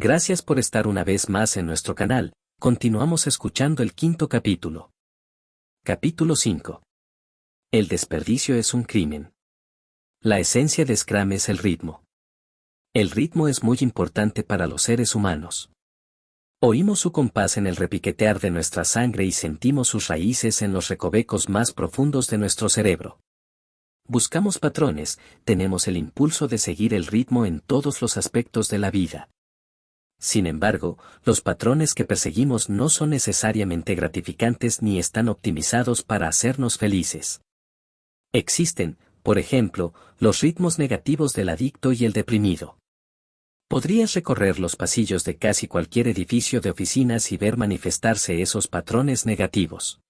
Gracias por estar una vez más en nuestro canal. Continuamos escuchando el quinto capítulo. Capítulo 5. El desperdicio es un crimen. La esencia de Scrum es el ritmo. El ritmo es muy importante para los seres humanos. Oímos su compás en el repiquetear de nuestra sangre y sentimos sus raíces en los recovecos más profundos de nuestro cerebro. Buscamos patrones, tenemos el impulso de seguir el ritmo en todos los aspectos de la vida. Sin embargo, los patrones que perseguimos no son necesariamente gratificantes ni están optimizados para hacernos felices. Existen, por ejemplo, los ritmos negativos del adicto y el deprimido. Podrías recorrer los pasillos de casi cualquier edificio de oficinas y ver manifestarse esos patrones negativos.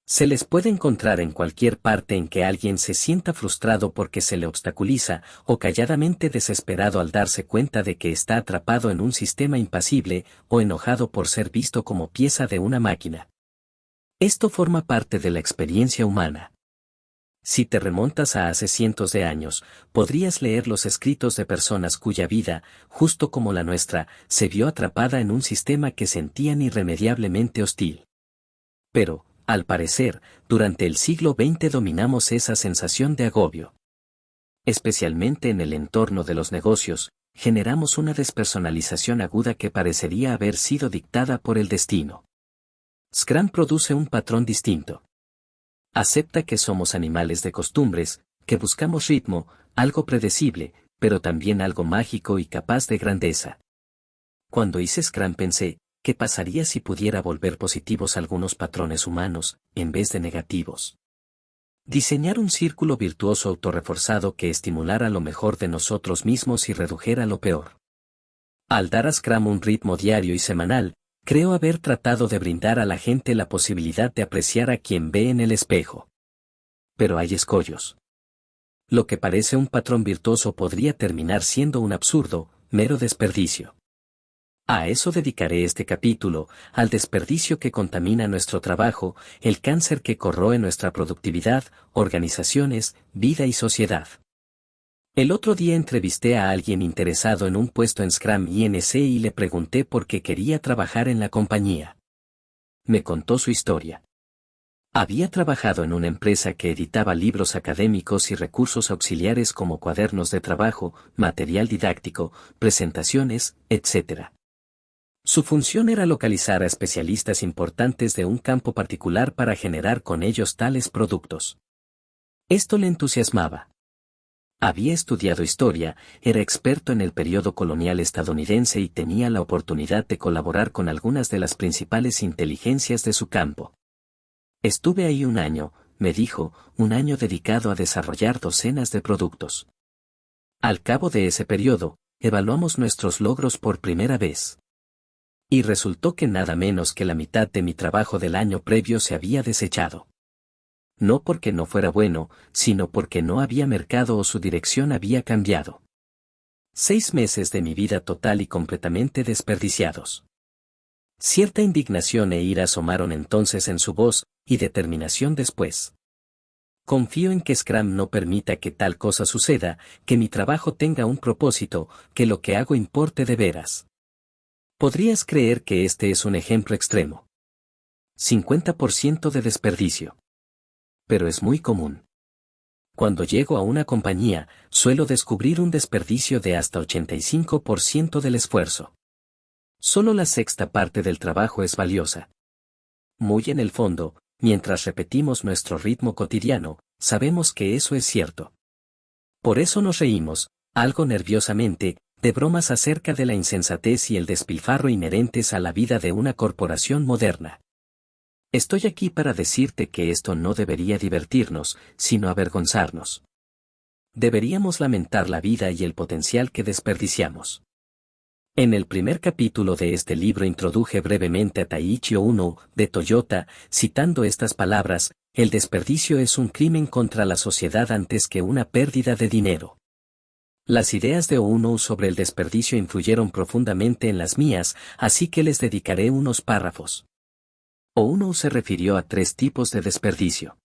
Se les puede encontrar en cualquier parte en que alguien se sienta frustrado porque se le obstaculiza o calladamente desesperado al darse cuenta de que está atrapado en un sistema impasible o enojado por ser visto como pieza de una máquina. Esto forma parte de la experiencia humana. Si te remontas a hace cientos de años, podrías leer los escritos de personas cuya vida, justo como la nuestra, se vio atrapada en un sistema que sentían irremediablemente hostil. Pero, al parecer, durante el siglo XX dominamos esa sensación de agobio. Especialmente en el entorno de los negocios, generamos una despersonalización aguda que parecería haber sido dictada por el destino. Scrum produce un patrón distinto. Acepta que somos animales de costumbres, que buscamos ritmo, algo predecible, pero también algo mágico y capaz de grandeza. Cuando hice Scrum pensé, ¿qué pasaría si pudiera volver positivos algunos patrones humanos, en vez de negativos? Diseñar un círculo virtuoso autorreforzado que estimulara lo mejor de nosotros mismos y redujera lo peor. Al dar a Scrum un ritmo diario y semanal, creo haber tratado de brindar a la gente la posibilidad de apreciar a quien ve en el espejo. Pero hay escollos. Lo que parece un patrón virtuoso podría terminar siendo un absurdo, mero desperdicio. A eso dedicaré este capítulo, al desperdicio que contamina nuestro trabajo, el cáncer que corroe nuestra productividad, organizaciones, vida y sociedad. El otro día entrevisté a alguien interesado en un puesto en Scrum INC y le pregunté por qué quería trabajar en la compañía. Me contó su historia. Había trabajado en una empresa que editaba libros académicos y recursos auxiliares como cuadernos de trabajo, material didáctico, presentaciones, etc. Su función era localizar a especialistas importantes de un campo particular para generar con ellos tales productos. Esto le entusiasmaba. Había estudiado historia, era experto en el periodo colonial estadounidense y tenía la oportunidad de colaborar con algunas de las principales inteligencias de su campo. Estuve ahí un año, me dijo, un año dedicado a desarrollar docenas de productos. Al cabo de ese periodo, evaluamos nuestros logros por primera vez. Y resultó que nada menos que la mitad de mi trabajo del año previo se había desechado. No porque no fuera bueno, sino porque no había mercado o su dirección había cambiado. 6 meses de mi vida total y completamente desperdiciados. Cierta indignación e ira asomaron entonces en su voz, y determinación después. Confío en que Scrum no permita que tal cosa suceda, que mi trabajo tenga un propósito, que lo que hago importe de veras. Podrías creer que este es un ejemplo extremo. 50% de desperdicio. Pero es muy común. Cuando llego a una compañía, suelo descubrir un desperdicio de hasta 85% del esfuerzo. Solo la sexta parte del trabajo es valiosa. Muy en el fondo, mientras repetimos nuestro ritmo cotidiano, sabemos que eso es cierto. Por eso nos reímos, algo nerviosamente, de bromas acerca de la insensatez y el despilfarro inherentes a la vida de una corporación moderna. Estoy aquí para decirte que esto no debería divertirnos, sino avergonzarnos. Deberíamos lamentar la vida y el potencial que desperdiciamos. En el primer capítulo de este libro introduje brevemente a Taiichi Ohno, de Toyota, citando estas palabras: el desperdicio es un crimen contra la sociedad antes que una pérdida de dinero. Las ideas de Ohno sobre el desperdicio influyeron profundamente en las mías, así que les dedicaré unos párrafos. Ohno se refirió a 3 tipos de desperdicio.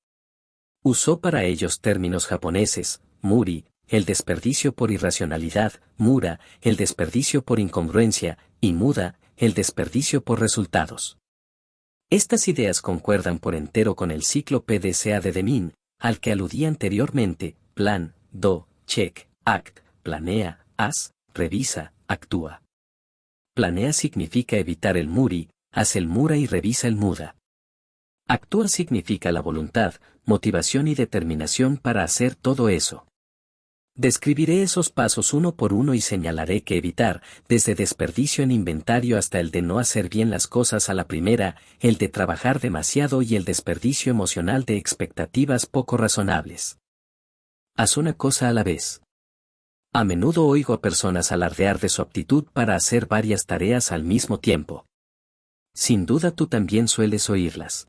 Usó para ellos términos japoneses, muri, el desperdicio por irracionalidad, mura, el desperdicio por incongruencia, y muda, el desperdicio por resultados. Estas ideas concuerdan por entero con el ciclo PDCA de Deming, al que aludí anteriormente: plan, do, check, act, planea, haz, revisa, actúa. Planea significa evitar el muri, haz el mura y revisa el muda. Actúa significa la voluntad, motivación y determinación para hacer todo eso. Describiré esos pasos uno por uno y señalaré que evitar, desde desperdicio en inventario hasta el de no hacer bien las cosas a la primera, el de trabajar demasiado y el desperdicio emocional de expectativas poco razonables. Haz una cosa a la vez. A menudo oigo a personas alardear de su aptitud para hacer varias tareas al mismo tiempo. Sin duda tú también sueles oírlas.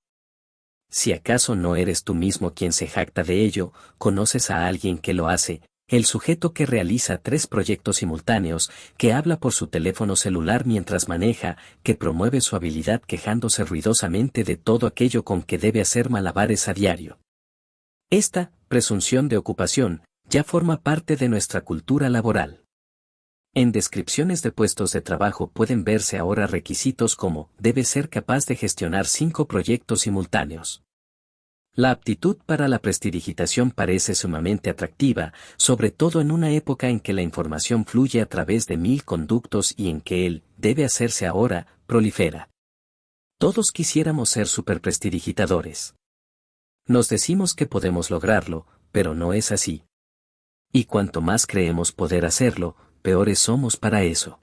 Si acaso no eres tú mismo quien se jacta de ello, conoces a alguien que lo hace: el sujeto que realiza 3 proyectos simultáneos, que habla por su teléfono celular mientras maneja, que promueve su habilidad quejándose ruidosamente de todo aquello con que debe hacer malabares a diario. Esta presunción de ocupación ya forma parte de nuestra cultura laboral. En descripciones de puestos de trabajo pueden verse ahora requisitos como: debe ser capaz de gestionar 5 proyectos simultáneos. La aptitud para la prestidigitación parece sumamente atractiva, sobre todo en una época en que la información fluye a través de 1000 conductos y en que el «debe hacerse ahora» prolifera. Todos quisiéramos ser superprestidigitadores. Nos decimos que podemos lograrlo, pero no es así. Y cuanto más creemos poder hacerlo, peores somos para eso.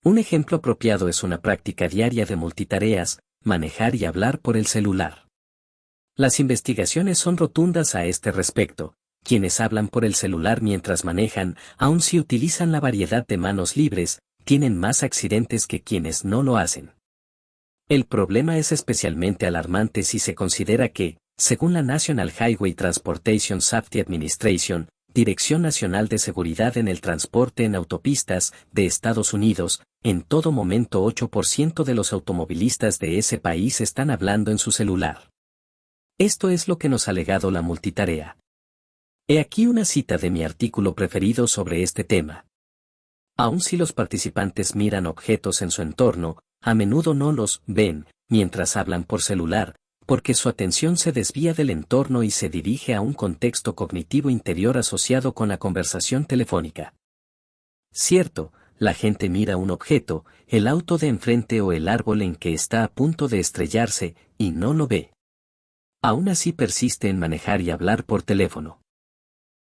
Un ejemplo apropiado es una práctica diaria de multitareas: manejar y hablar por el celular. Las investigaciones son rotundas a este respecto. Quienes hablan por el celular mientras manejan, aun si utilizan la variedad de manos libres, tienen más accidentes que quienes no lo hacen. El problema es especialmente alarmante si se considera que, según la National Highway Transportation Safety Administration, Dirección Nacional de Seguridad en el Transporte en Autopistas, de Estados Unidos, en todo momento 8% de los automovilistas de ese país están hablando en su celular. Esto es lo que nos ha legado la multitarea. He aquí una cita de mi artículo preferido sobre este tema. Aun si los participantes miran objetos en su entorno, a menudo no los ven mientras hablan por celular, porque su atención se desvía del entorno y se dirige a un contexto cognitivo interior asociado con la conversación telefónica. Cierto, la gente mira un objeto, el auto de enfrente o el árbol en que está a punto de estrellarse, y no lo ve. Aún así persiste en manejar y hablar por teléfono.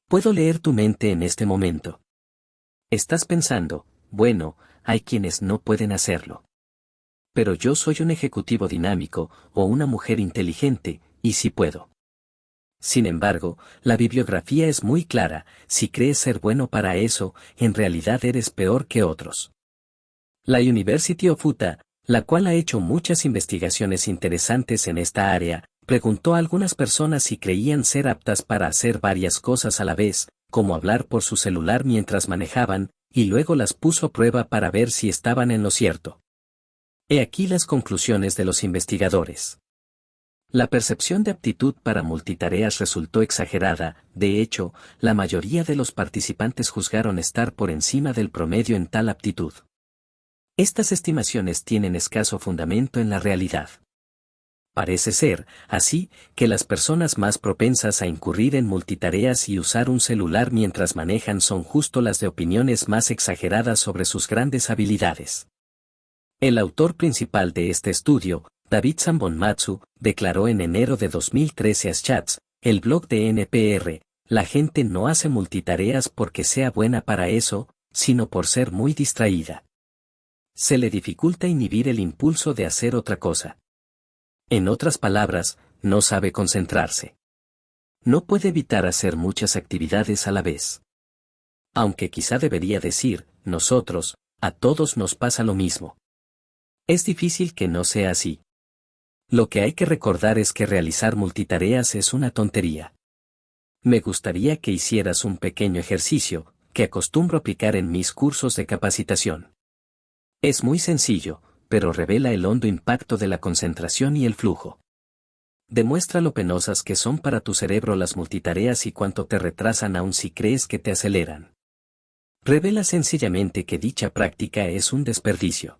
Puedo leer tu mente en este momento. Estás pensando: bueno, hay quienes no pueden hacerlo. Pero yo soy un ejecutivo dinámico, o una mujer inteligente, y sí puedo. Sin embargo, la bibliografía es muy clara: si crees ser bueno para eso, en realidad eres peor que otros. La University of Utah, la cual ha hecho muchas investigaciones interesantes en esta área, preguntó a algunas personas si creían ser aptas para hacer varias cosas a la vez, como hablar por su celular mientras manejaban, y luego las puso a prueba para ver si estaban en lo cierto. He aquí las conclusiones de los investigadores. La percepción de aptitud para multitareas resultó exagerada. De hecho, la mayoría de los participantes juzgaron estar por encima del promedio en tal aptitud. Estas estimaciones tienen escaso fundamento en la realidad. Parece ser, así, que las personas más propensas a incurrir en multitareas y usar un celular mientras manejan son justo las de opiniones más exageradas sobre sus grandes habilidades. El autor principal de este estudio, David Sambon-Matsu, declaró en enero de 2013 a Chats, el blog de NPR: la gente no hace multitareas porque sea buena para eso, sino por ser muy distraída. Se le dificulta inhibir el impulso de hacer otra cosa. En otras palabras, no sabe concentrarse. No puede evitar hacer muchas actividades a la vez. Aunque quizá debería decir: nosotros, a todos nos pasa lo mismo. Es difícil que no sea así. Lo que hay que recordar es que realizar multitareas es una tontería. Me gustaría que hicieras un pequeño ejercicio, que acostumbro aplicar en mis cursos de capacitación. Es muy sencillo, pero revela el hondo impacto de la concentración y el flujo. Demuestra lo penosas que son para tu cerebro las multitareas y cuánto te retrasan aun si crees que te aceleran. Revela sencillamente que dicha práctica es un desperdicio.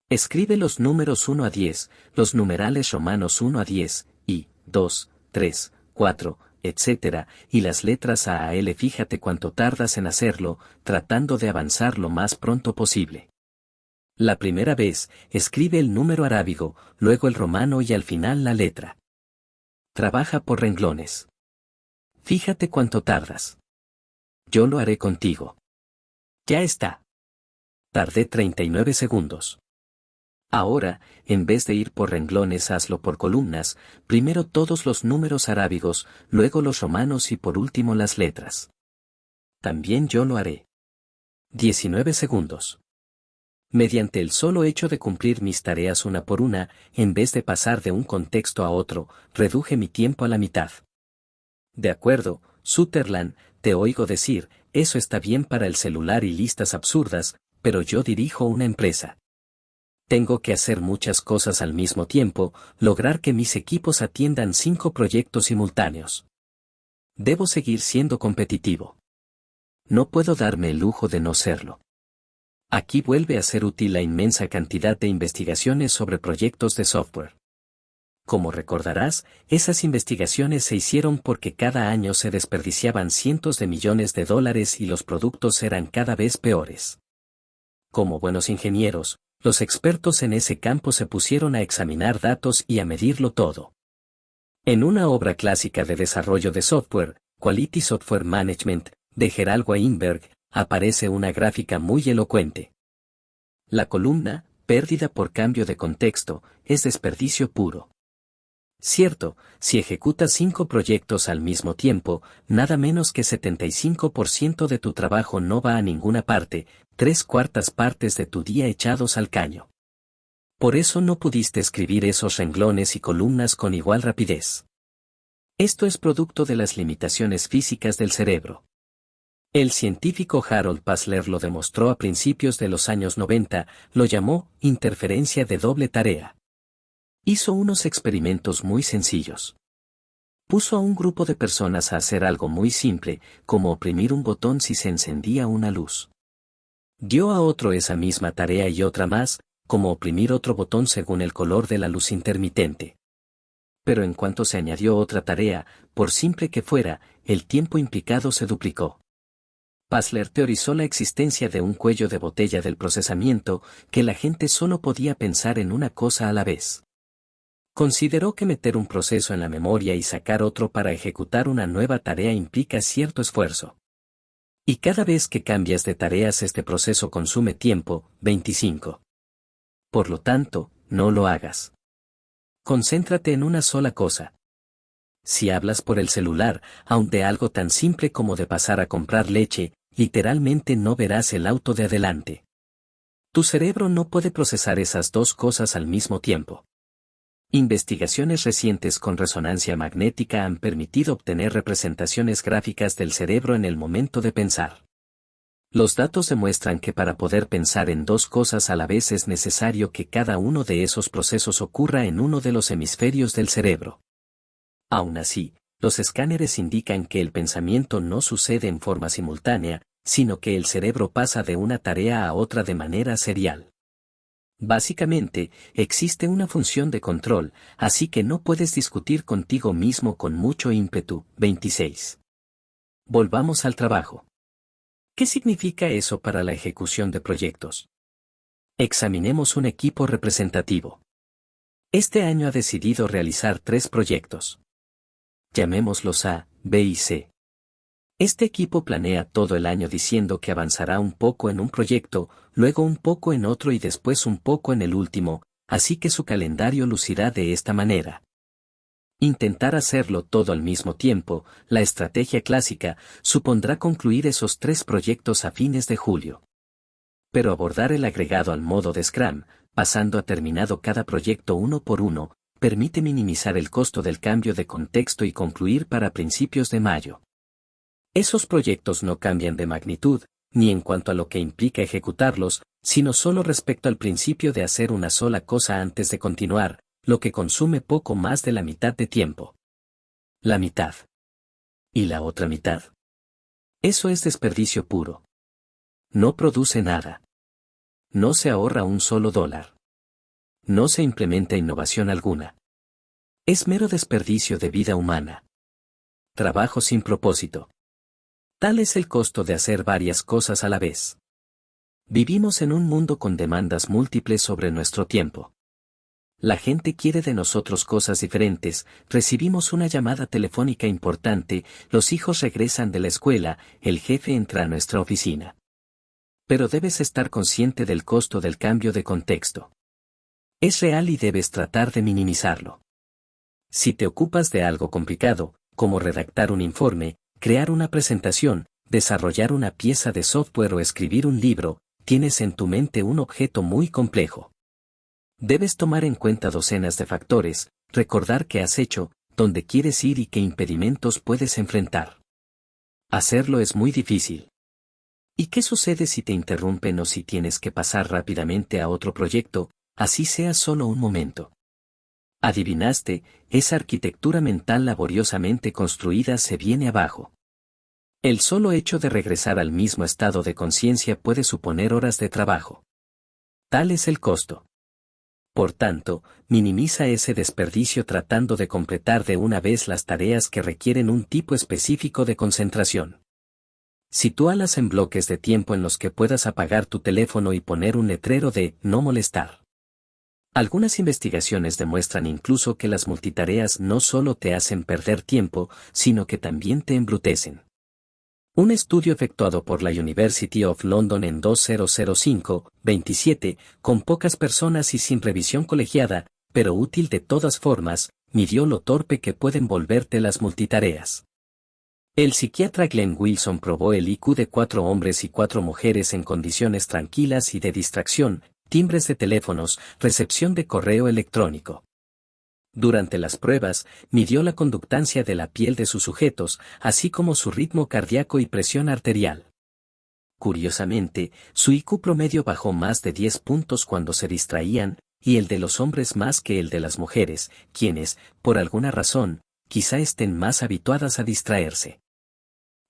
Escribe los números 1 a 10, los numerales romanos 1 a 10, y 2, 3, 4, etc., y las letras A a L. Fíjate cuánto tardas en hacerlo, tratando de avanzar lo más pronto posible. La primera vez, escribe el número arábigo, luego el romano y al final la letra. Trabaja por renglones. Fíjate cuánto tardas. Yo lo haré contigo. Ya está. Tardé 39 segundos. Ahora, en vez de ir por renglones, hazlo por columnas, primero todos los números arábigos, luego los romanos y por último las letras. También yo lo haré. 19 segundos. Mediante el solo hecho de cumplir mis tareas una por una, en vez de pasar de un contexto a otro, reduje mi tiempo a la mitad. De acuerdo, Sutherland, te oigo decir, eso está bien para el celular y listas absurdas, pero yo dirijo una empresa. Tengo que hacer muchas cosas al mismo tiempo, lograr que mis equipos atiendan 5 proyectos simultáneos. Debo seguir siendo competitivo. No puedo darme el lujo de no serlo. Aquí vuelve a ser útil la inmensa cantidad de investigaciones sobre proyectos de software. Como recordarás, esas investigaciones se hicieron porque cada año se desperdiciaban cientos de millones de dólares y los productos eran cada vez peores. Como buenos ingenieros, los expertos en ese campo se pusieron a examinar datos y a medirlo todo. En una obra clásica de desarrollo de software, Quality Software Management, de Gerald Weinberg, aparece una gráfica muy elocuente. La columna, pérdida por cambio de contexto, es desperdicio puro. Cierto, si ejecutas 5 proyectos al mismo tiempo, nada menos que 75% de tu trabajo no va a ninguna parte, 3/4 partes de tu día echados al caño. Por eso no pudiste escribir esos renglones y columnas con igual rapidez. Esto es producto de las limitaciones físicas del cerebro. El científico Harold Pasler lo demostró a principios de los años 90, lo llamó interferencia de doble tarea. Hizo unos experimentos muy sencillos. Puso a un grupo de personas a hacer algo muy simple, como oprimir un botón si se encendía una luz. Dio a otro esa misma tarea y otra más, como oprimir otro botón según el color de la luz intermitente. Pero en cuanto se añadió otra tarea, por simple que fuera, el tiempo implicado se duplicó. Pasler teorizó la existencia de un cuello de botella del procesamiento, que la gente solo podía pensar en una cosa a la vez. Consideró que meter un proceso en la memoria y sacar otro para ejecutar una nueva tarea implica cierto esfuerzo. Y cada vez que cambias de tareas este proceso consume tiempo, 25. Por lo tanto, no lo hagas. Concéntrate en una sola cosa. Si hablas por el celular, aun de algo tan simple como de pasar a comprar leche, literalmente no verás el auto de adelante. Tu cerebro no puede procesar esas dos cosas al mismo tiempo. Investigaciones recientes con resonancia magnética han permitido obtener representaciones gráficas del cerebro en el momento de pensar. Los datos demuestran que para poder pensar en dos cosas a la vez es necesario que cada uno de esos procesos ocurra en uno de los hemisferios del cerebro. Aún así, los escáneres indican que el pensamiento no sucede en forma simultánea, sino que el cerebro pasa de una tarea a otra de manera serial. Básicamente, existe una función de control, así que no puedes discutir contigo mismo con mucho ímpetu. 26. Volvamos al trabajo. ¿Qué significa eso para la ejecución de proyectos? Examinemos un equipo representativo. Este año ha decidido realizar 3 proyectos. Llamémoslos A, B y C. Este equipo planea todo el año diciendo que avanzará un poco en un proyecto, luego un poco en otro y después un poco en el último, así que su calendario lucirá de esta manera. Intentar hacerlo todo al mismo tiempo, la estrategia clásica, supondrá concluir esos 3 proyectos a fines de julio. Pero abordar el agregado al modo de Scrum, pasando a terminado cada proyecto uno por uno, permite minimizar el costo del cambio de contexto y concluir para principios de mayo. Esos proyectos no cambian de magnitud, ni en cuanto a lo que implica ejecutarlos, sino solo respecto al principio de hacer una sola cosa antes de continuar, lo que consume poco más de la mitad de tiempo. La mitad. ¿Y la otra mitad? Eso es desperdicio puro. No produce nada. No se ahorra un solo dólar. No se implementa innovación alguna. Es mero desperdicio de vida humana. Trabajo sin propósito. Tal es el costo de hacer varias cosas a la vez. Vivimos en un mundo con demandas múltiples sobre nuestro tiempo. La gente quiere de nosotros cosas diferentes, recibimos una llamada telefónica importante, los hijos regresan de la escuela, el jefe entra a nuestra oficina. Pero debes estar consciente del costo del cambio de contexto. Es real y debes tratar de minimizarlo. Si te ocupas de algo complicado, como redactar un informe, crear una presentación, desarrollar una pieza de software o escribir un libro, tienes en tu mente un objeto muy complejo. Debes tomar en cuenta docenas de factores, recordar qué has hecho, dónde quieres ir y qué impedimentos puedes enfrentar. Hacerlo es muy difícil. ¿Y qué sucede si te interrumpen o si tienes que pasar rápidamente a otro proyecto, así sea solo un momento? Adivinaste, esa arquitectura mental laboriosamente construida se viene abajo. El solo hecho de regresar al mismo estado de conciencia puede suponer horas de trabajo. Tal es el costo. Por tanto, minimiza ese desperdicio tratando de completar de una vez las tareas que requieren un tipo específico de concentración. Sitúalas en bloques de tiempo en los que puedas apagar tu teléfono y poner un letrero de "no molestar". Algunas investigaciones demuestran incluso que las multitareas no solo te hacen perder tiempo, sino que también te embrutecen. Un estudio efectuado por la University of London en 2005-27, con pocas personas y sin revisión colegiada, pero útil de todas formas, midió lo torpe que pueden volverte las multitareas. El psiquiatra Glenn Wilson probó el IQ de 4 hombres y 4 mujeres en condiciones tranquilas y de distracción, timbres de teléfonos, recepción de correo electrónico. Durante las pruebas, midió la conductancia de la piel de sus sujetos, así como su ritmo cardíaco y presión arterial. Curiosamente, su IQ promedio bajó más de 10 puntos cuando se distraían, y el de los hombres más que el de las mujeres, quienes, por alguna razón, quizá estén más habituadas a distraerse.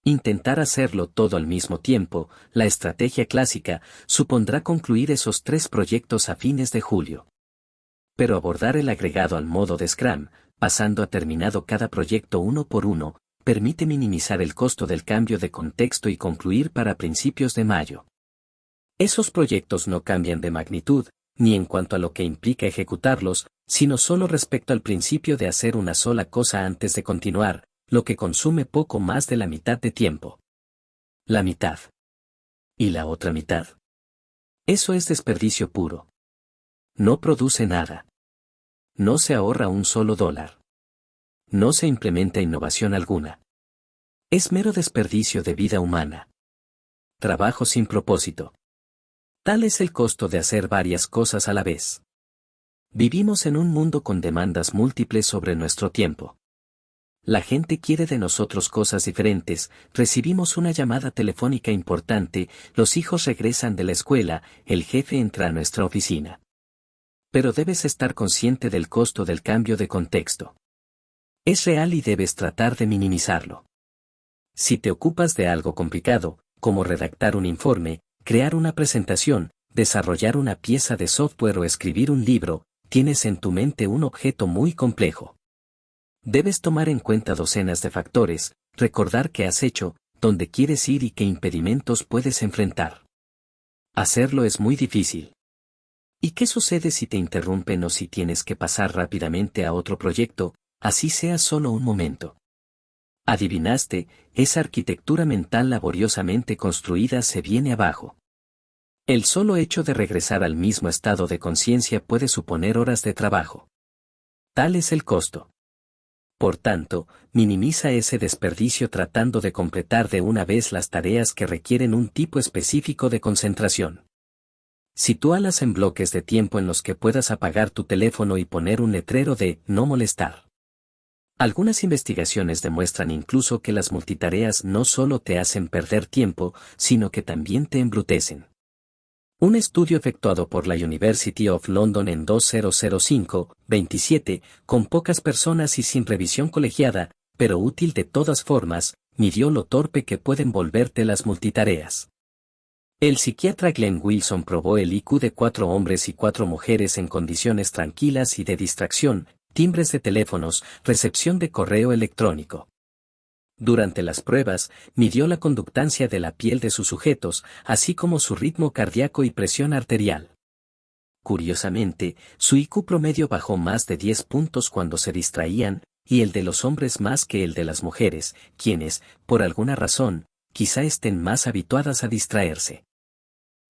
Intentar hacerlo todo al mismo tiempo, la estrategia clásica, supondrá concluir esos 3 proyectos a fines de julio. Pero abordar el agregado al modo de Scrum, pasando a terminado cada proyecto uno por uno, permite minimizar el costo del cambio de contexto y concluir para principios de mayo. Esos proyectos no cambian de magnitud, ni en cuanto a lo que implica ejecutarlos, sino solo respecto al principio de hacer una sola cosa antes de continuar, lo que consume poco más de la mitad de tiempo. La mitad. ¿Y la otra mitad? Eso es desperdicio puro. No produce nada. No se ahorra un solo dólar. No se implementa innovación alguna. Es mero desperdicio de vida humana. Trabajo sin propósito. Tal es el costo de hacer varias cosas a la vez. Vivimos en un mundo con demandas múltiples sobre nuestro tiempo. La gente quiere de nosotros cosas diferentes, recibimos una llamada telefónica importante, los hijos regresan de la escuela, el jefe entra a nuestra oficina. Pero debes estar consciente del costo del cambio de contexto. Es real y debes tratar de minimizarlo. Si te ocupas de algo complicado, como redactar un informe, crear una presentación, desarrollar una pieza de software o escribir un libro, tienes en tu mente un objeto muy complejo. Debes tomar en cuenta docenas de factores, recordar qué has hecho, dónde quieres ir y qué impedimentos puedes enfrentar. Hacerlo es muy difícil. ¿Y qué sucede si te interrumpen o si tienes que pasar rápidamente a otro proyecto, así sea solo un momento? Adivinaste, esa arquitectura mental laboriosamente construida se viene abajo. El solo hecho de regresar al mismo estado de conciencia puede suponer horas de trabajo. Tal es el costo. Por tanto, minimiza ese desperdicio tratando de completar de una vez las tareas que requieren un tipo específico de concentración. Sitúalas en bloques de tiempo en los que puedas apagar tu teléfono y poner un letrero de "no molestar". Algunas investigaciones demuestran incluso que las multitareas no solo te hacen perder tiempo, sino que también te embrutecen. Un estudio efectuado por la University of London en 2005-27, con pocas personas y sin revisión colegiada, pero útil de todas formas, midió lo torpe que pueden volverte las multitareas. El psiquiatra Glenn Wilson probó el IQ de 4 hombres y 4 mujeres en condiciones tranquilas y de distracción, timbres de teléfonos, recepción de correo electrónico. Durante las pruebas, midió la conductancia de la piel de sus sujetos, así como su ritmo cardíaco y presión arterial. Curiosamente, su IQ promedio bajó más de 10 puntos cuando se distraían, y el de los hombres más que el de las mujeres, quienes, por alguna razón, quizá estén más habituadas a distraerse.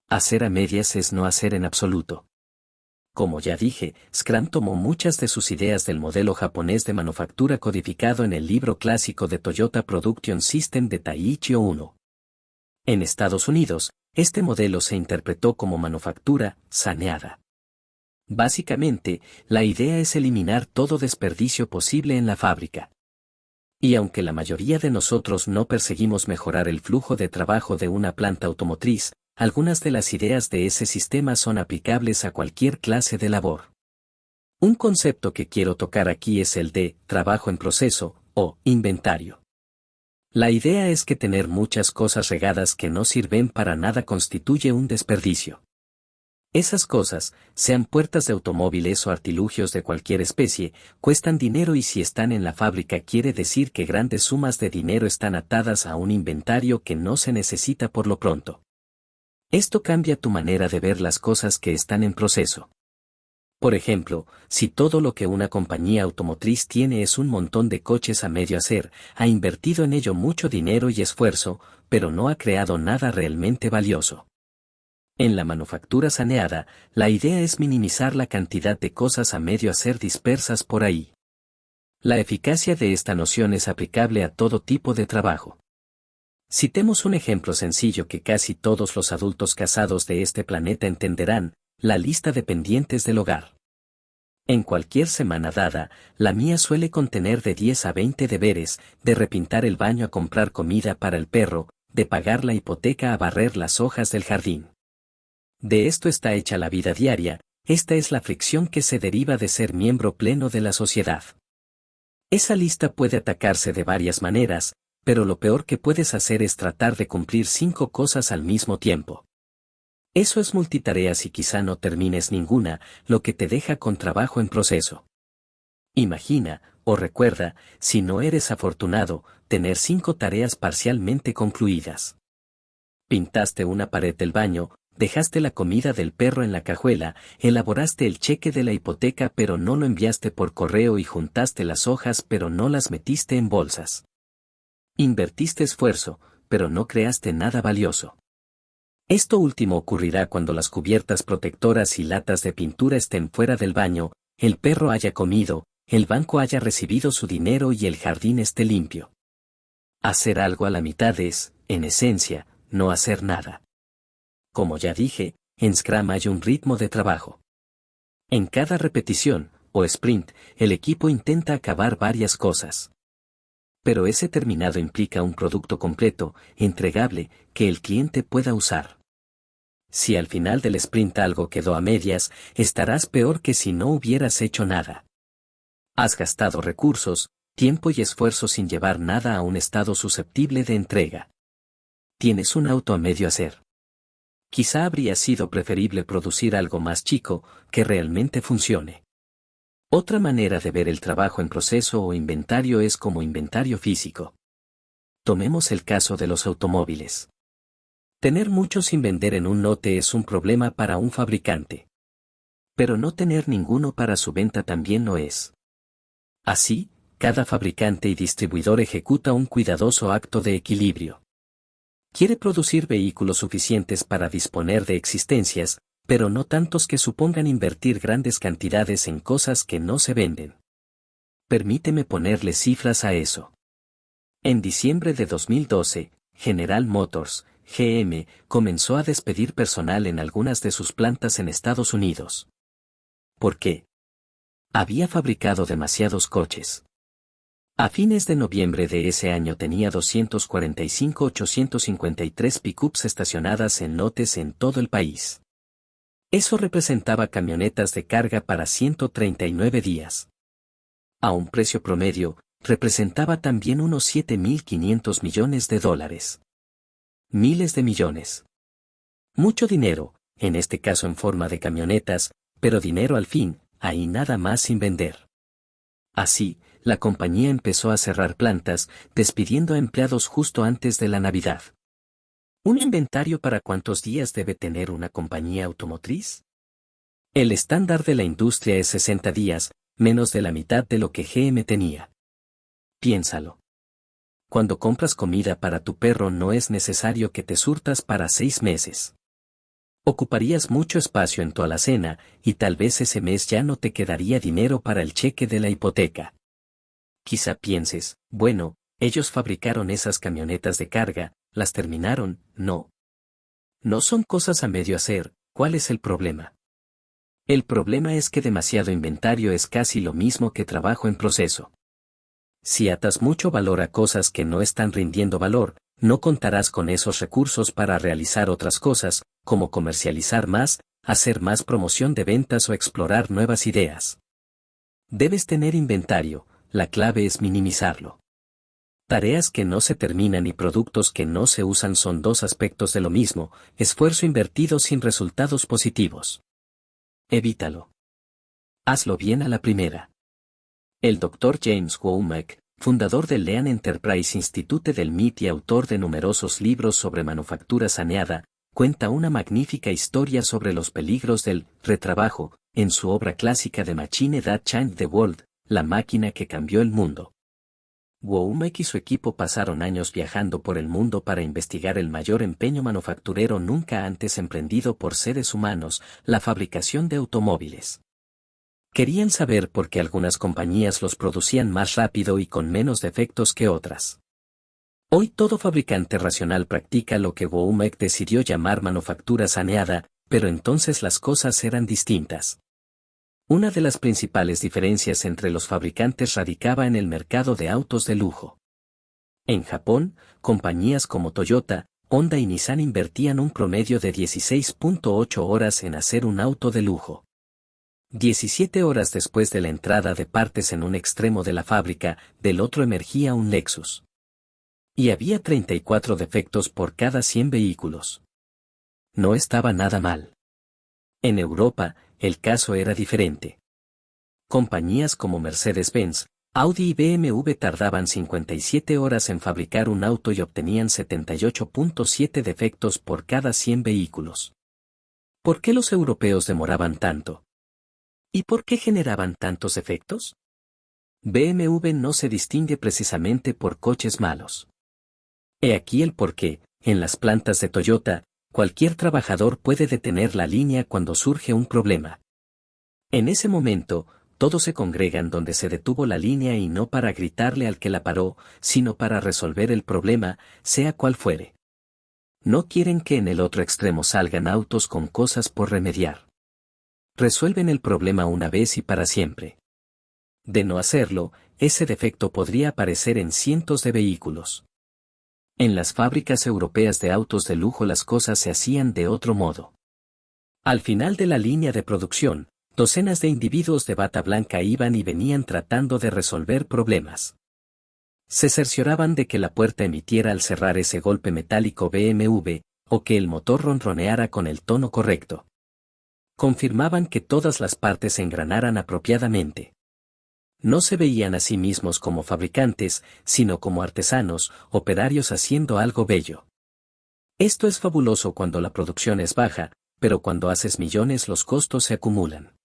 Hacer a medias es no hacer en absoluto. Como ya dije, Scrum tomó muchas de sus ideas del modelo japonés de manufactura codificado en el libro clásico de Toyota Production System de Taiichi Ohno. En Estados Unidos, este modelo se interpretó como manufactura saneada. Básicamente, la idea es eliminar todo desperdicio posible en la fábrica. Y aunque la mayoría de nosotros no perseguimos mejorar el flujo de trabajo de una planta automotriz, algunas de las ideas de ese sistema son aplicables a cualquier clase de labor. Un concepto que quiero tocar aquí es el de trabajo en proceso, o inventario. La idea es que tener muchas cosas regadas que no sirven para nada constituye un desperdicio. Esas cosas, sean puertas de automóviles o artilugios de cualquier especie, cuestan dinero y si están en la fábrica quiere decir que grandes sumas de dinero están atadas a un inventario que no se necesita por lo pronto. Esto cambia tu manera de ver las cosas que están en proceso. Por ejemplo, si todo lo que una compañía automotriz tiene es un montón de coches a medio hacer, ha invertido en ello mucho dinero y esfuerzo, pero no ha creado nada realmente valioso. En la manufactura saneada, la idea es minimizar la cantidad de cosas a medio hacer dispersas por ahí. La eficacia de esta noción es aplicable a todo tipo de trabajo. Citemos un ejemplo sencillo que casi todos los adultos casados de este planeta entenderán, la lista de pendientes del hogar. En cualquier semana dada, la mía suele contener de 10 a 20 deberes, de repintar el baño a comprar comida para el perro, de pagar la hipoteca a barrer las hojas del jardín. De esto está hecha la vida diaria, esta es la fricción que se deriva de ser miembro pleno de la sociedad. Esa lista puede atacarse de varias maneras, pero lo peor que puedes hacer es tratar de cumplir 5 cosas al mismo tiempo. Eso es multitareas y quizá no termines ninguna, lo que te deja con trabajo en proceso. Imagina, o recuerda, si no eres afortunado, tener 5 tareas parcialmente concluidas. Pintaste una pared del baño, dejaste la comida del perro en la cajuela, elaboraste el cheque de la hipoteca pero no lo enviaste por correo y juntaste las hojas pero no las metiste en bolsas. Invertiste esfuerzo, pero no creaste nada valioso. Esto último ocurrirá cuando las cubiertas protectoras y latas de pintura estén fuera del baño, el perro haya comido, el banco haya recibido su dinero y el jardín esté limpio. Hacer algo a la mitad es, en esencia, no hacer nada. Como ya dije, en Scrum hay un ritmo de trabajo. En cada repetición, o sprint, el equipo intenta acabar varias cosas. Pero ese terminado implica un producto completo, entregable, que el cliente pueda usar. Si al final del sprint algo quedó a medias, estarás peor que si no hubieras hecho nada. Has gastado recursos, tiempo y esfuerzo sin llevar nada a un estado susceptible de entrega. Tienes un auto a medio hacer. Quizá habría sido preferible producir algo más chico, que realmente funcione. Otra manera de ver el trabajo en proceso o inventario es como inventario físico. Tomemos el caso de los automóviles. Tener mucho sin vender en un lote es un problema para un fabricante. Pero no tener ninguno para su venta también lo es. Así, cada fabricante y distribuidor ejecuta un cuidadoso acto de equilibrio. Quiere producir vehículos suficientes para disponer de existencias, pero no tantos que supongan invertir grandes cantidades en cosas que no se venden. Permíteme ponerle cifras a eso. En diciembre de 2012, General Motors, GM, comenzó a despedir personal en algunas de sus plantas en Estados Unidos. ¿Por qué? Había fabricado demasiados coches. A fines de noviembre de ese año tenía 245.853 pickups estacionadas en lotes en todo el país. Eso representaba camionetas de carga para 139 días. A un precio promedio, representaba también unos 7.500 millones de dólares. Miles de millones. Mucho dinero, en este caso en forma de camionetas, pero dinero al fin, ahí nada más sin vender. Así, la compañía empezó a cerrar plantas, despidiendo a empleados justo antes de la Navidad. ¿Un inventario para cuántos días debe tener una compañía automotriz? El estándar de la industria es 60 días, menos de la mitad de lo que GM tenía. Piénsalo. Cuando compras comida para tu perro no es necesario que te surtas para 6 meses. Ocuparías mucho espacio en tu alacena, y tal vez ese mes ya no te quedaría dinero para el cheque de la hipoteca. Quizá pienses, bueno, ellos fabricaron esas camionetas de carga, las terminaron, no. No son cosas a medio hacer, ¿cuál es el problema? El problema es que demasiado inventario es casi lo mismo que trabajo en proceso. Si atas mucho valor a cosas que no están rindiendo valor, no contarás con esos recursos para realizar otras cosas, como comercializar más, hacer más promoción de ventas o explorar nuevas ideas. Debes tener inventario, la clave es minimizarlo. Tareas que no se terminan y productos que no se usan son dos aspectos de lo mismo, esfuerzo invertido sin resultados positivos. Evítalo. Hazlo bien a la primera. El Dr. James Womack, fundador del Lean Enterprise Institute del MIT y autor de numerosos libros sobre manufactura saneada, cuenta una magnífica historia sobre los peligros del retrabajo, en su obra clásica The Machine That Changed the World, la máquina que cambió el mundo. Womack y su equipo pasaron años viajando por el mundo para investigar el mayor empeño manufacturero nunca antes emprendido por seres humanos, la fabricación de automóviles. Querían saber por qué algunas compañías los producían más rápido y con menos defectos que otras. Hoy todo fabricante racional practica lo que Womack decidió llamar manufactura saneada, pero entonces las cosas eran distintas. Una de las principales diferencias entre los fabricantes radicaba en el mercado de autos de lujo. En Japón, compañías como Toyota, Honda y Nissan invertían un promedio de 16.8 horas en hacer un auto de lujo. 17 horas después de la entrada de partes en un extremo de la fábrica, del otro emergía un Lexus. Y había 34 defectos por cada 100 vehículos. No estaba nada mal. En Europa, el caso era diferente. Compañías como Mercedes-Benz, Audi y BMW tardaban 57 horas en fabricar un auto y obtenían 78.7 defectos por cada 100 vehículos. ¿Por qué los europeos demoraban tanto? ¿Y por qué generaban tantos defectos? BMW no se distingue precisamente por coches malos. He aquí el porqué: en las plantas de Toyota, cualquier trabajador puede detener la línea cuando surge un problema. En ese momento, todos se congregan donde se detuvo la línea y no para gritarle al que la paró, sino para resolver el problema, sea cual fuere. No quieren que en el otro extremo salgan autos con cosas por remediar. Resuelven el problema una vez y para siempre. De no hacerlo, ese defecto podría aparecer en cientos de vehículos. En las fábricas europeas de autos de lujo las cosas se hacían de otro modo. Al final de la línea de producción, docenas de individuos de bata blanca iban y venían tratando de resolver problemas. Se cercioraban de que la puerta emitiera al cerrar ese golpe metálico BMW, o que el motor ronroneara con el tono correcto. Confirmaban que todas las partes se engranaran apropiadamente. No se veían a sí mismos como fabricantes, sino como artesanos, operarios haciendo algo bello. Esto es fabuloso cuando la producción es baja, pero cuando haces millones los costos se acumulan.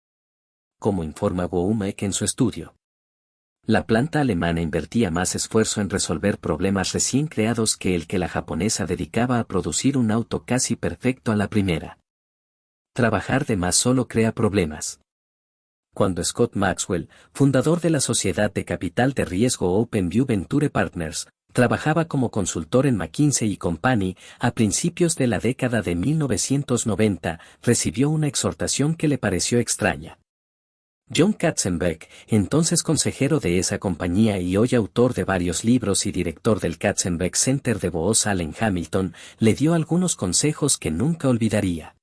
Como informa Womack en su estudio. La planta alemana invertía más esfuerzo en resolver problemas recién creados que el que la japonesa dedicaba a producir un auto casi perfecto a la primera. Trabajar de más solo crea problemas. Cuando Scott Maxwell, fundador de la sociedad de capital de riesgo OpenView Venture Partners, trabajaba como consultor en McKinsey & Company, a principios de la década de 1990, recibió una exhortación que le pareció extraña. John Katzenberg, entonces consejero de esa compañía y hoy autor de varios libros y director del Katzenberg Center de Booz Allen Hamilton, le dio algunos consejos que nunca olvidaría.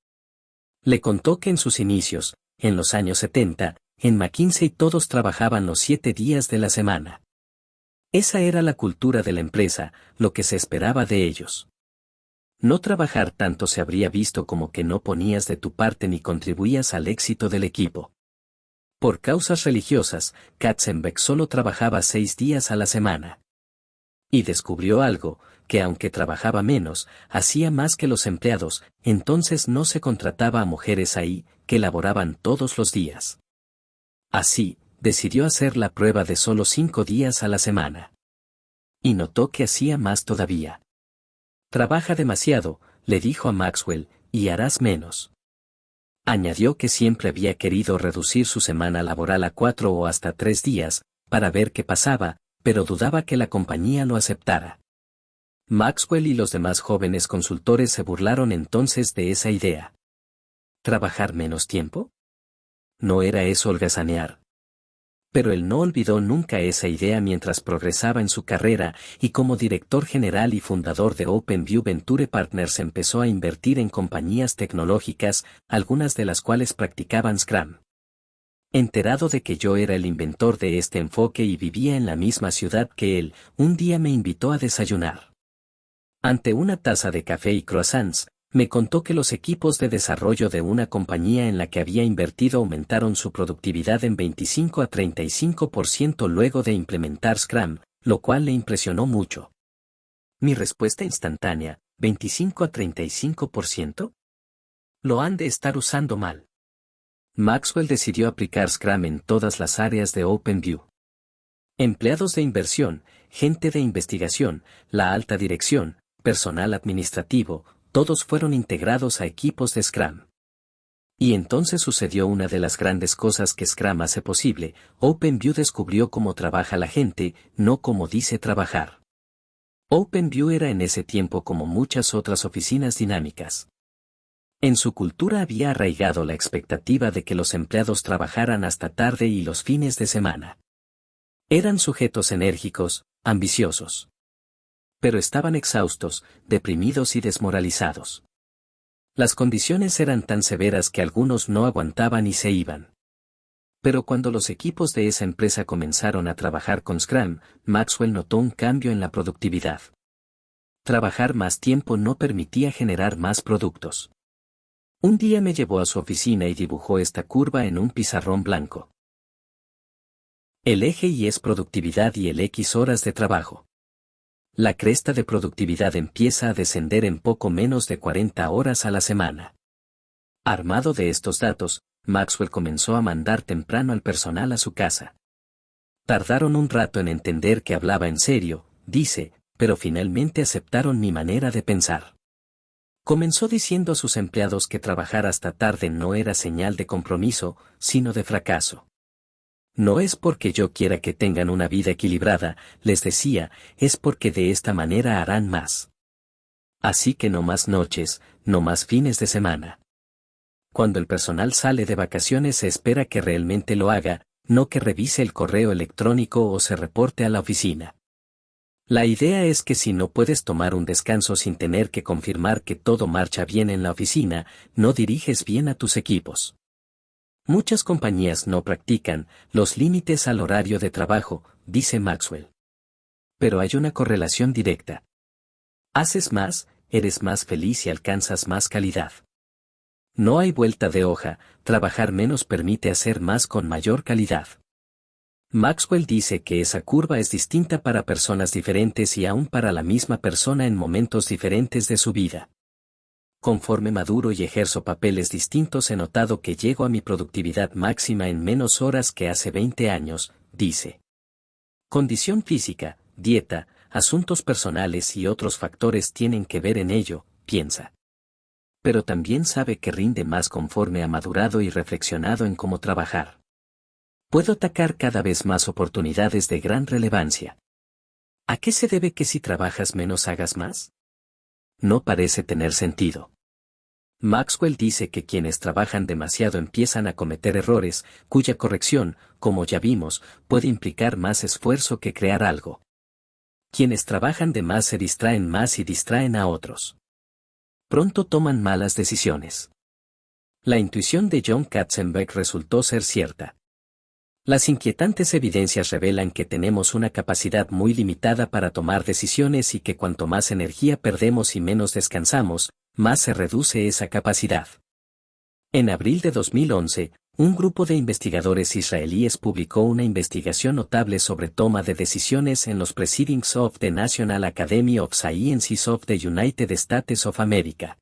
Le contó que en sus inicios, en los años 70, en McKinsey todos trabajaban los 7 días de la semana. Esa era la cultura de la empresa, lo que se esperaba de ellos. No trabajar tanto se habría visto como que no ponías de tu parte ni contribuías al éxito del equipo. Por causas religiosas, Katzenbeck solo trabajaba 6 días a la semana. Y descubrió algo, que aunque trabajaba menos, hacía más que los empleados, entonces no se contrataba a mujeres ahí, que laboraban todos los días. Así, decidió hacer la prueba de solo 5 días a la semana. Y notó que hacía más todavía. Trabaja demasiado, le dijo a Maxwell, y harás menos. Añadió que siempre había querido reducir su semana laboral a 4 o hasta 3 días, para ver qué pasaba, pero dudaba que la compañía lo aceptara. Maxwell y los demás jóvenes consultores se burlaron entonces de esa idea. ¿Trabajar menos tiempo? ¿No era eso holgazanear? Pero él no olvidó nunca esa idea mientras progresaba en su carrera, y como director general y fundador de OpenView Venture Partners empezó a invertir en compañías tecnológicas, algunas de las cuales practicaban Scrum. Enterado de que yo era el inventor de este enfoque y vivía en la misma ciudad que él, un día me invitó a desayunar. Ante una taza de café y croissants, me contó que los equipos de desarrollo de una compañía en la que había invertido aumentaron su productividad en 25 a 35% luego de implementar Scrum, lo cual le impresionó mucho. Mi respuesta instantánea, ¿25 a 35%? Lo han de estar usando mal. Maxwell decidió aplicar Scrum en todas las áreas de OpenView. Empleados de inversión, gente de investigación, la alta dirección, personal administrativo, todos fueron integrados a equipos de Scrum. Y entonces sucedió una de las grandes cosas que Scrum hace posible: OpenView descubrió cómo trabaja la gente, no cómo dice trabajar. OpenView era en ese tiempo como muchas otras oficinas dinámicas. En su cultura había arraigado la expectativa de que los empleados trabajaran hasta tarde y los fines de semana. Eran sujetos enérgicos, ambiciosos. Pero estaban exhaustos, deprimidos y desmoralizados. Las condiciones eran tan severas que algunos no aguantaban y se iban. Pero cuando los equipos de esa empresa comenzaron a trabajar con Scrum, Maxwell notó un cambio en la productividad. Trabajar más tiempo no permitía generar más productos. Un día me llevó a su oficina y dibujó esta curva en un pizarrón blanco. El eje Y es productividad y el X horas de trabajo. La cresta de productividad empieza a descender en poco menos de 40 horas a la semana. Armado de estos datos, Maxwell comenzó a mandar temprano al personal a su casa. Tardaron un rato en entender que hablaba en serio, dice, pero finalmente aceptaron mi manera de pensar. Comenzó diciendo a sus empleados que trabajar hasta tarde no era señal de compromiso, sino de fracaso. No es porque yo quiera que tengan una vida equilibrada, les decía, es porque de esta manera harán más. Así que no más noches, no más fines de semana. Cuando el personal sale de vacaciones se espera que realmente lo haga, no que revise el correo electrónico o se reporte a la oficina. La idea es que si no puedes tomar un descanso sin tener que confirmar que todo marcha bien en la oficina, no diriges bien a tus equipos. Muchas compañías no practican los límites al horario de trabajo, dice Maxwell. Pero hay una correlación directa. Haces más, eres más feliz y alcanzas más calidad. No hay vuelta de hoja, trabajar menos permite hacer más con mayor calidad. Maxwell dice que esa curva es distinta para personas diferentes y aún para la misma persona en momentos diferentes de su vida. Conforme maduro y ejerzo papeles distintos he notado que llego a mi productividad máxima en menos horas que hace 20 años, dice. Condición física, dieta, asuntos personales y otros factores tienen que ver en ello, piensa. Pero también sabe que rinde más conforme ha madurado y reflexionado en cómo trabajar. Puedo atacar cada vez más oportunidades de gran relevancia. ¿A qué se debe que si trabajas menos hagas más? No parece tener sentido. Maxwell dice que quienes trabajan demasiado empiezan a cometer errores, cuya corrección, como ya vimos, puede implicar más esfuerzo que crear algo. Quienes trabajan de más se distraen más y distraen a otros. Pronto toman malas decisiones. La intuición de John Katzenberg resultó ser cierta. Las inquietantes evidencias revelan que tenemos una capacidad muy limitada para tomar decisiones y que cuanto más energía perdemos y menos descansamos, más se reduce esa capacidad. En abril de 2011, un grupo de investigadores israelíes publicó una investigación notable sobre toma de decisiones en los Proceedings of the National Academy of Sciences of the United States of America.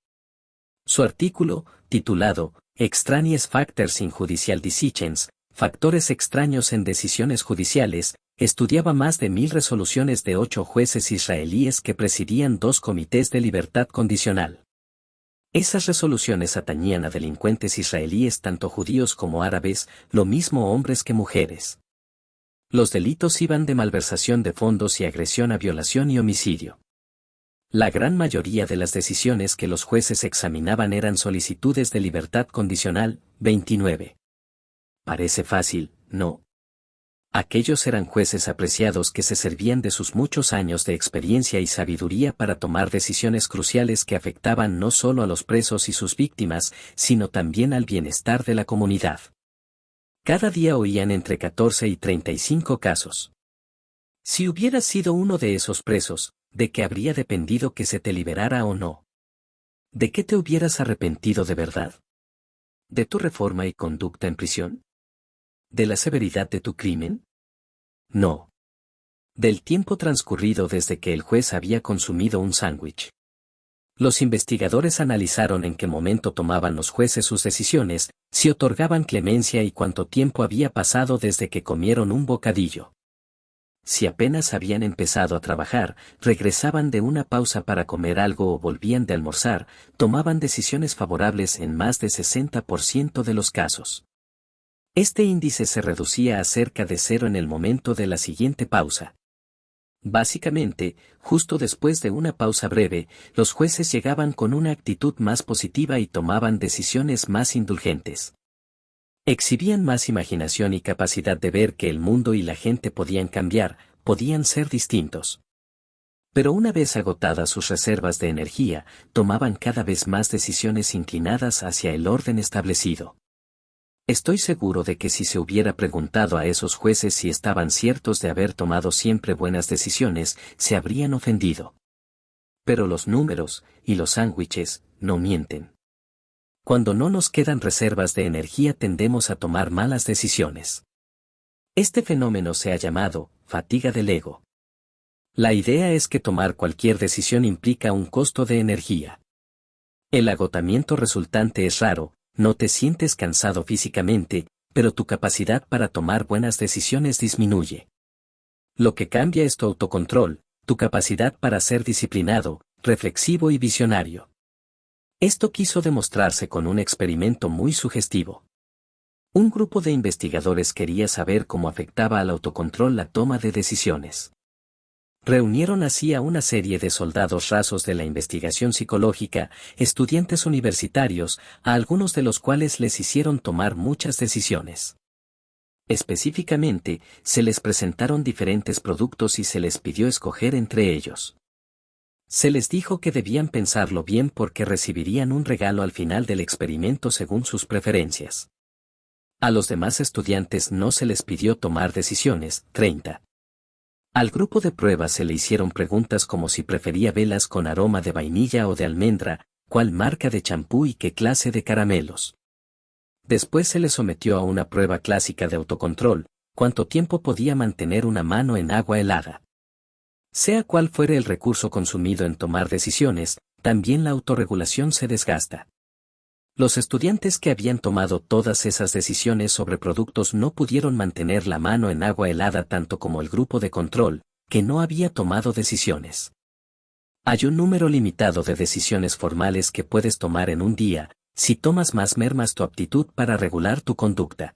Su artículo, titulado Extraneous Factors in Judicial Decisions, Factores extraños en decisiones judiciales, estudiaba más de 1000 resoluciones de 8 jueces israelíes que presidían 2 comités de libertad condicional. Esas resoluciones atañían a delincuentes israelíes tanto judíos como árabes, lo mismo hombres que mujeres. Los delitos iban de malversación de fondos y agresión a violación y homicidio. La gran mayoría de las decisiones que los jueces examinaban eran solicitudes de libertad condicional, 29. Parece fácil, ¿no? Aquellos eran jueces apreciados que se servían de sus muchos años de experiencia y sabiduría para tomar decisiones cruciales que afectaban no solo a los presos y sus víctimas, sino también al bienestar de la comunidad. Cada día oían entre 14 y 35 casos. Si hubieras sido uno de esos presos, ¿de qué habría dependido que se te liberara o no? ¿De qué te hubieras arrepentido de verdad? ¿De tu reforma y conducta en prisión? ¿De la severidad de tu crimen? No. Del tiempo transcurrido desde que el juez había consumido un sándwich. Los investigadores analizaron en qué momento tomaban los jueces sus decisiones, si otorgaban clemencia y cuánto tiempo había pasado desde que comieron un bocadillo. Si apenas habían empezado a trabajar, regresaban de una pausa para comer algo o volvían de almorzar, tomaban decisiones favorables en más de 60% de los casos. Este índice se reducía a cerca de 0 en el momento de la siguiente pausa. Básicamente, justo después de una pausa breve, los jueces llegaban con una actitud más positiva y tomaban decisiones más indulgentes. Exhibían más imaginación y capacidad de ver que el mundo y la gente podían cambiar, podían ser distintos. Pero una vez agotadas sus reservas de energía, tomaban cada vez más decisiones inclinadas hacia el orden establecido. Estoy seguro de que si se hubiera preguntado a esos jueces si estaban ciertos de haber tomado siempre buenas decisiones, se habrían ofendido. Pero los números, y los sándwiches, no mienten. Cuando no nos quedan reservas de energía tendemos a tomar malas decisiones. Este fenómeno se ha llamado fatiga del ego. La idea es que tomar cualquier decisión implica un costo de energía. El agotamiento resultante es raro, no te sientes cansado físicamente, pero tu capacidad para tomar buenas decisiones disminuye. Lo que cambia es tu autocontrol, tu capacidad para ser disciplinado, reflexivo y visionario. Esto quiso demostrarse con un experimento muy sugestivo. Un grupo de investigadores quería saber cómo afectaba al autocontrol la toma de decisiones. Reunieron así a una serie de soldados rasos de la investigación psicológica, estudiantes universitarios, a algunos de los cuales les hicieron tomar muchas decisiones. Específicamente, se les presentaron diferentes productos y se les pidió escoger entre ellos. Se les dijo que debían pensarlo bien porque recibirían un regalo al final del experimento según sus preferencias. A los demás estudiantes no se les pidió tomar decisiones. 30. Al grupo de prueba se le hicieron preguntas como si prefería velas con aroma de vainilla o de almendra, cuál marca de champú y qué clase de caramelos. Después se le sometió a una prueba clásica de autocontrol, cuánto tiempo podía mantener una mano en agua helada. Sea cual fuere el recurso consumido en tomar decisiones, también la autorregulación se desgasta. Los estudiantes que habían tomado todas esas decisiones sobre productos no pudieron mantener la mano en agua helada tanto como el grupo de control, que no había tomado decisiones. Hay un número limitado de decisiones formales que puedes tomar en un día, si tomas más mermas tu aptitud para regular tu conducta.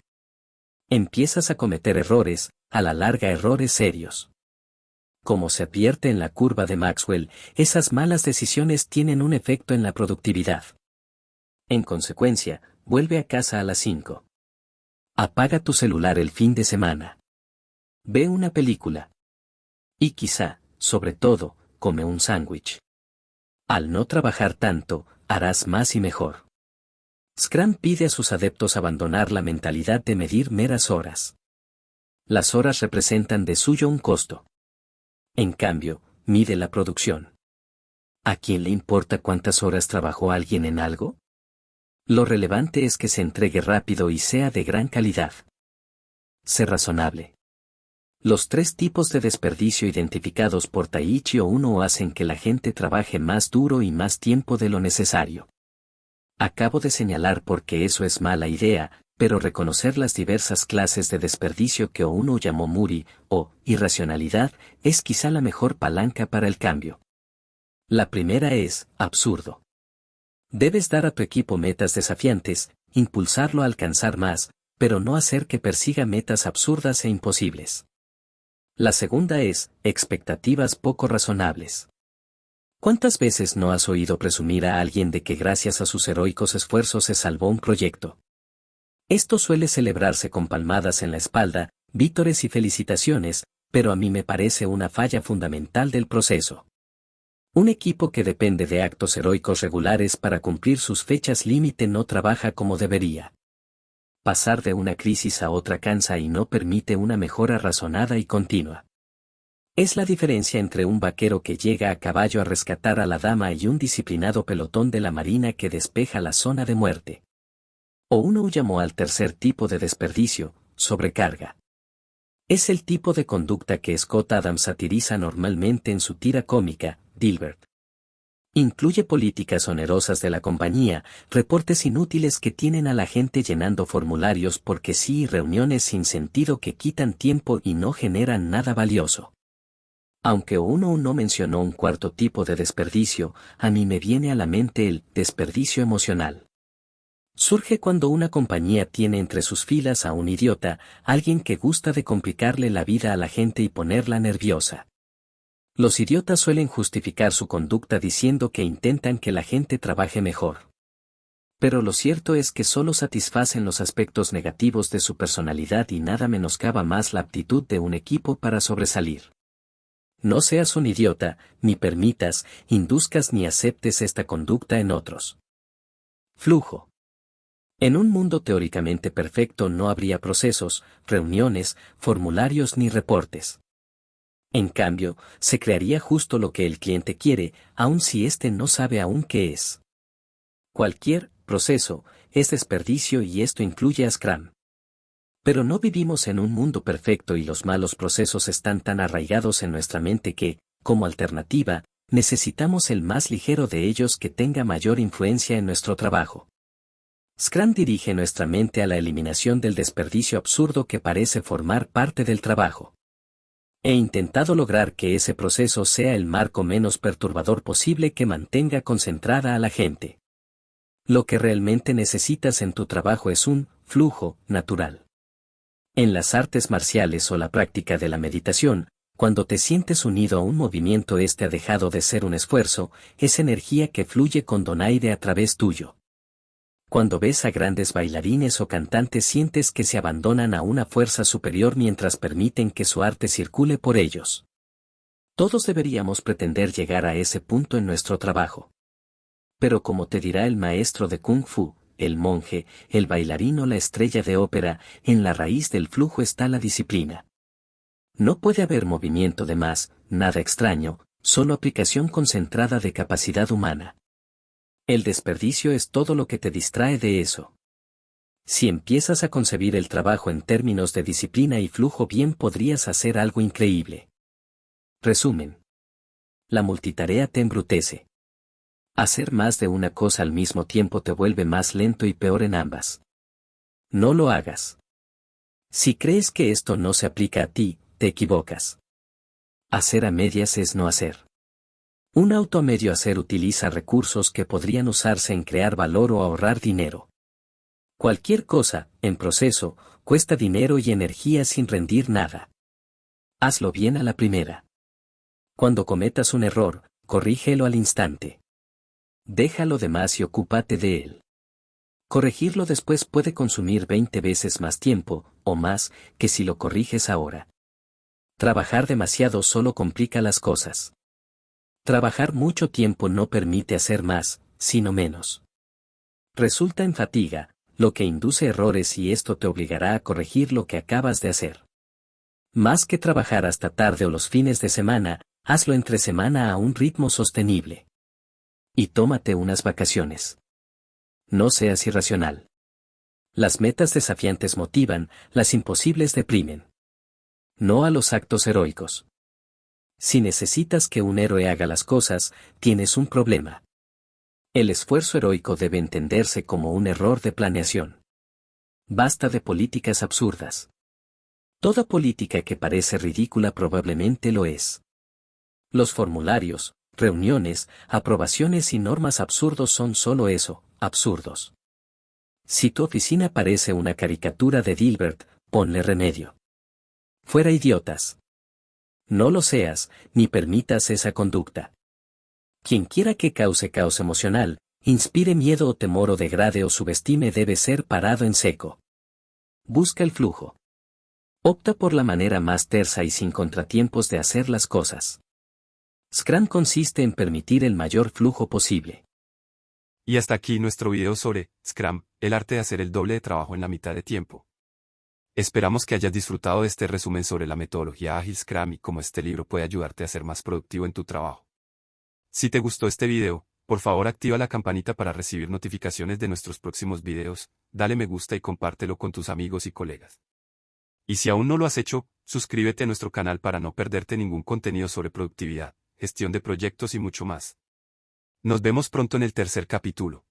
Empiezas a cometer errores, a la larga errores serios. Como se advierte en la curva de Maxwell, esas malas decisiones tienen un efecto en la productividad. En consecuencia, vuelve a casa a las 5. Apaga tu celular el fin de semana. Ve una película. Y quizá, sobre todo, come un sándwich. Al no trabajar tanto, harás más y mejor. Scrum pide a sus adeptos abandonar la mentalidad de medir meras horas. Las horas representan de suyo un costo. En cambio, mide la producción. ¿A quién le importa cuántas horas trabajó alguien en algo? Lo relevante es que se entregue rápido y sea de gran calidad. Sé razonable. Los 3 tipos de desperdicio identificados por Taiichi Ohno hacen que la gente trabaje más duro y más tiempo de lo necesario. Acabo de señalar por qué eso es mala idea, pero reconocer las diversas clases de desperdicio que Ohno llamó Muri, o irracionalidad, es quizá la mejor palanca para el cambio. La primera es, absurdo. Debes dar a tu equipo metas desafiantes, impulsarlo a alcanzar más, pero no hacer que persiga metas absurdas e imposibles. La segunda es, expectativas poco razonables. ¿Cuántas veces no has oído presumir a alguien de que gracias a sus heroicos esfuerzos se salvó un proyecto? Esto suele celebrarse con palmadas en la espalda, vítores y felicitaciones, pero a mí me parece una falla fundamental del proceso. Un equipo que depende de actos heroicos regulares para cumplir sus fechas límite no trabaja como debería. Pasar de una crisis a otra cansa y no permite una mejora razonada y continua. Es la diferencia entre un vaquero que llega a caballo a rescatar a la dama y un disciplinado pelotón de la marina que despeja la zona de muerte. Ohno llamó al tercer tipo de desperdicio, sobrecarga. Es el tipo de conducta que Scott Adams satiriza normalmente en su tira cómica, Dilbert. Incluye políticas onerosas de la compañía, reportes inútiles que tienen a la gente llenando formularios porque sí y reuniones sin sentido que quitan tiempo y no generan nada valioso. Aunque Ohno no mencionó un cuarto tipo de desperdicio, a mí me viene a la mente el desperdicio emocional. Surge cuando una compañía tiene entre sus filas a un idiota, alguien que gusta de complicarle la vida a la gente y ponerla nerviosa. Los idiotas suelen justificar su conducta diciendo que intentan que la gente trabaje mejor. Pero lo cierto es que solo satisfacen los aspectos negativos de su personalidad y nada menoscaba más la aptitud de un equipo para sobresalir. No seas un idiota, ni permitas, induzcas ni aceptes esta conducta en otros. Flujo. En un mundo teóricamente perfecto no habría procesos, reuniones, formularios ni reportes. En cambio, se crearía justo lo que el cliente quiere, aun si éste no sabe aún qué es. Cualquier proceso es desperdicio y esto incluye a Scrum. Pero no vivimos en un mundo perfecto y los malos procesos están tan arraigados en nuestra mente que, como alternativa, necesitamos el más ligero de ellos que tenga mayor influencia en nuestro trabajo. Scrum dirige nuestra mente a la eliminación del desperdicio absurdo que parece formar parte del trabajo. He intentado lograr que ese proceso sea el marco menos perturbador posible que mantenga concentrada a la gente. Lo que realmente necesitas en tu trabajo es un flujo natural. En las artes marciales o la práctica de la meditación, cuando te sientes unido a un movimiento ha dejado de ser un esfuerzo, es energía que fluye con donaire a través tuyo. Cuando ves a grandes bailarines o cantantes sientes que se abandonan a una fuerza superior mientras permiten que su arte circule por ellos. Todos deberíamos pretender llegar a ese punto en nuestro trabajo. Pero como te dirá el maestro de Kung Fu, el monje, el bailarín o la estrella de ópera, en la raíz del flujo está la disciplina. No puede haber movimiento de más, nada extraño, solo aplicación concentrada de capacidad humana. El desperdicio es todo lo que te distrae de eso. Si empiezas a concebir el trabajo en términos de disciplina y flujo bien podrías hacer algo increíble. Resumen. La multitarea te embrutece. Hacer más de una cosa al mismo tiempo te vuelve más lento y peor en ambas. No lo hagas. Si crees que esto no se aplica a ti, te equivocas. Hacer a medias es no hacer. Un auto a medio hacer utiliza recursos que podrían usarse en crear valor o ahorrar dinero. Cualquier cosa, en proceso, cuesta dinero y energía sin rendir nada. Hazlo bien a la primera. Cuando cometas un error, corrígelo al instante. Déjalo de más y ocúpate de él. Corregirlo después puede consumir 20 veces más tiempo, o más, que si lo corriges ahora. Trabajar demasiado solo complica las cosas. Trabajar mucho tiempo no permite hacer más, sino menos. Resulta en fatiga, lo que induce errores y esto te obligará a corregir lo que acabas de hacer. Más que trabajar hasta tarde o los fines de semana, hazlo entre semana a un ritmo sostenible. Y tómate unas vacaciones. No seas irracional. Las metas desafiantes motivan, las imposibles deprimen. No a los actos heroicos. Si necesitas que un héroe haga las cosas, tienes un problema. El esfuerzo heroico debe entenderse como un error de planeación. Basta de políticas absurdas. Toda política que parece ridícula probablemente lo es. Los formularios, reuniones, aprobaciones y normas absurdos son solo eso, absurdos. Si tu oficina parece una caricatura de Dilbert, ponle remedio. Fuera idiotas. No lo seas, ni permitas esa conducta. Quienquiera que cause caos emocional, inspire miedo o temor o degrade o subestime debe ser parado en seco. Busca el flujo. Opta por la manera más tersa y sin contratiempos de hacer las cosas. Scrum consiste en permitir el mayor flujo posible. Y hasta aquí nuestro video sobre Scrum, el arte de hacer el doble de trabajo en la mitad de tiempo. Esperamos que hayas disfrutado de este resumen sobre la metodología ágil Scrum y cómo este libro puede ayudarte a ser más productivo en tu trabajo. Si te gustó este video, por favor activa la campanita para recibir notificaciones de nuestros próximos videos, dale me gusta y compártelo con tus amigos y colegas. Y si aún no lo has hecho, suscríbete a nuestro canal para no perderte ningún contenido sobre productividad, gestión de proyectos y mucho más. Nos vemos pronto en el tercer capítulo.